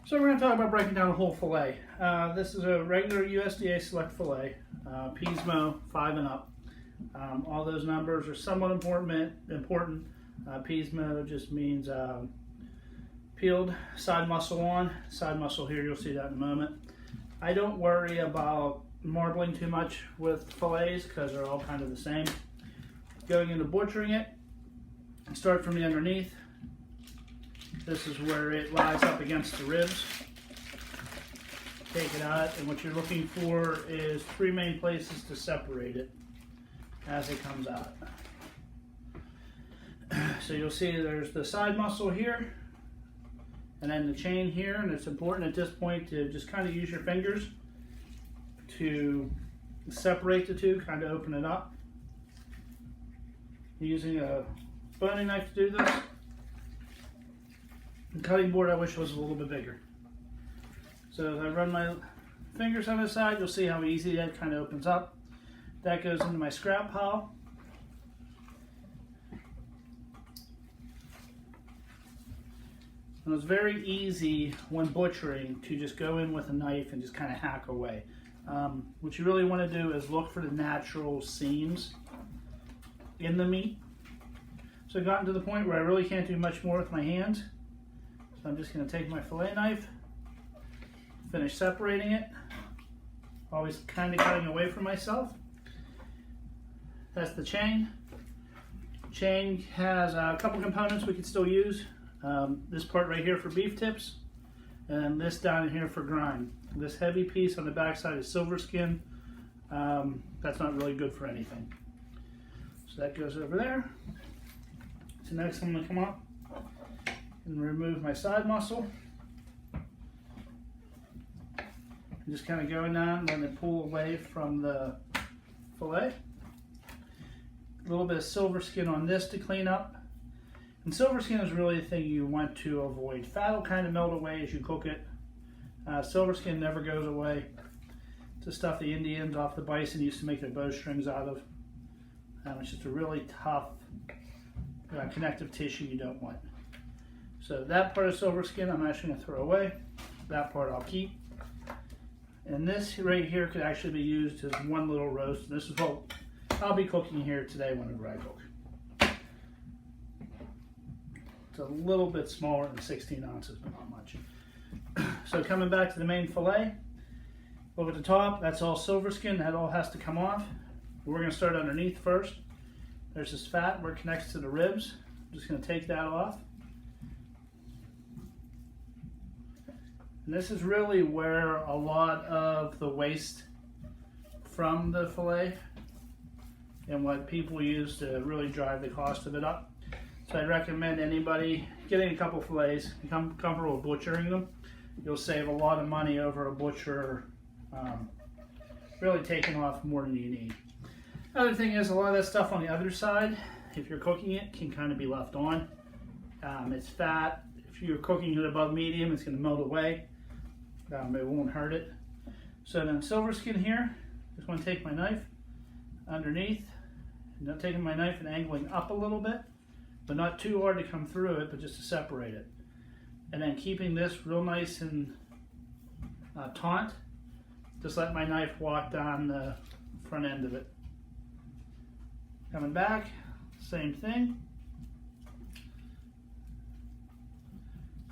So we're going to talk about breaking down a whole fillet. This is a regular USDA select fillet, Pismo 5 and up. All those numbers are somewhat important. Pismo just means peeled, side muscle on, side muscle here. You'll see that in a moment. I don't worry about marbling too much with fillets because they're all kind of the same. Going into butchering it, start from the underneath. This is where it lies up against the ribs. Take it out, and what you're looking for is 3 main places to separate it as it comes out. So you'll see there's the side muscle here, and then the chain here, and it's important at this point to just kind of use your fingers to separate the two, kind of open it up. Using a boning knife to do this. The cutting board I wish was a little bit bigger. So as I run my fingers on the side, you'll see how easy that kind of opens up. That goes into my scrap pile. And it's very easy when butchering to just go in with a knife and just kind of hack away. What you really want to do is look for the natural seams in the meat. So I've gotten to the point where I really can't do much more with my hands. So I'm just going to take my fillet knife, finish separating it, always kind of cutting away from myself. That's the chain. Chain has a couple components we could still use. This part right here for beef tips, and this down here for grind. This heavy piece on the back side is silver skin. That's not really good for anything. So that goes over there. So next I'm going to come up and remove my side muscle. And just kind of going down, letting it pull away from the fillet. A little bit of silver skin on this to clean up. And silver skin is really the thing you want to avoid. Fat will kind of melt away as you cook it. Silver skin never goes away. It's the stuff the Indians off the bison used to make their bowstrings out of. It's just a really tough connective tissue you don't want. So that part of silver skin I'm actually going to throw away. That part I'll keep. And this right here could actually be used as one little roast. This is what I'll be cooking here today whenever I cook. It's a little bit smaller than 16 ounces, but not much. So coming back to the main fillet, over the top, that's all silver skin. That all has to come off. We're going to start underneath first. There's this fat where it connects to the ribs. I'm just going to take that off. And this is really where a lot of the waste from the fillet and what people use to really drive the cost of it up. So I'd recommend anybody getting a couple fillets, become comfortable with butchering them. You'll save a lot of money over a butcher really taking off more than you need. Other thing is a lot of that stuff on the other side, if you're cooking it, can kind of be left on. It's fat. If you're cooking it above medium, it's going to melt away. It won't hurt it. So then silver skin here, just want to take my knife underneath, and I'm taking my knife and angling up a little bit, but not too hard to come through it, but just to separate it. And then keeping this real nice and taut, just let my knife walk down the front end of it. Coming back, same thing.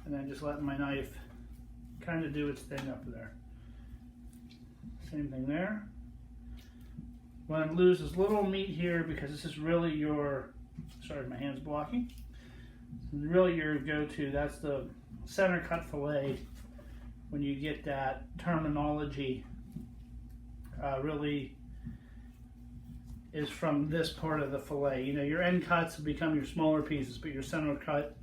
And then just letting my knife kind of do its thing up there. Same thing there. Want to lose as little meat here because this is really your, sorry my hand's blocking, really your go-to. That's the center cut fillet. When you get that terminology, really is from this part of the fillet. You know, your end cuts will become your smaller pieces, but your center cut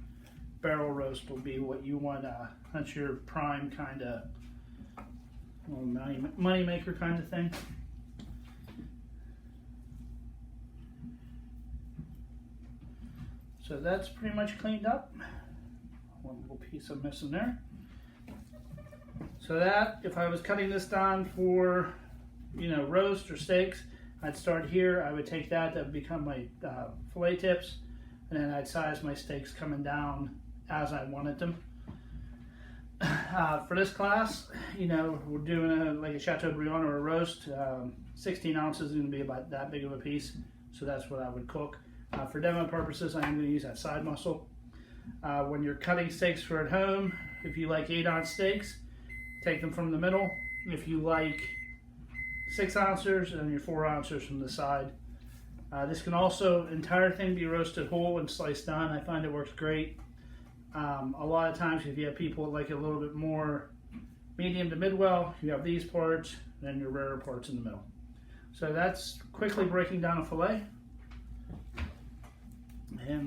barrel roast will be what you want. That's your prime kind of money maker kind of thing. So that's pretty much cleaned up. One little piece I'm missing there. So that, if I was cutting this down for, you know, roast or steaks, I'd start here. I would take that would become my fillet tips, and then I'd size my steaks coming down as I wanted them. For this class, you know, we're doing like a Chateaubriand or a roast. 16 ounces is going to be about that big of a piece, so that's what I would cook. For demo purposes, I am going to use that side muscle. When you're cutting steaks for at home, if you like 8-ounce steaks, take them from the middle. If you like 6 ounces, and your 4 ounces from the side. This can also, entire thing, be roasted whole and sliced down. I find it works great. A lot of times if you have people that like it a little bit more medium to mid-well, you have these parts, and your rarer parts in the middle. So that's quickly breaking down a fillet. And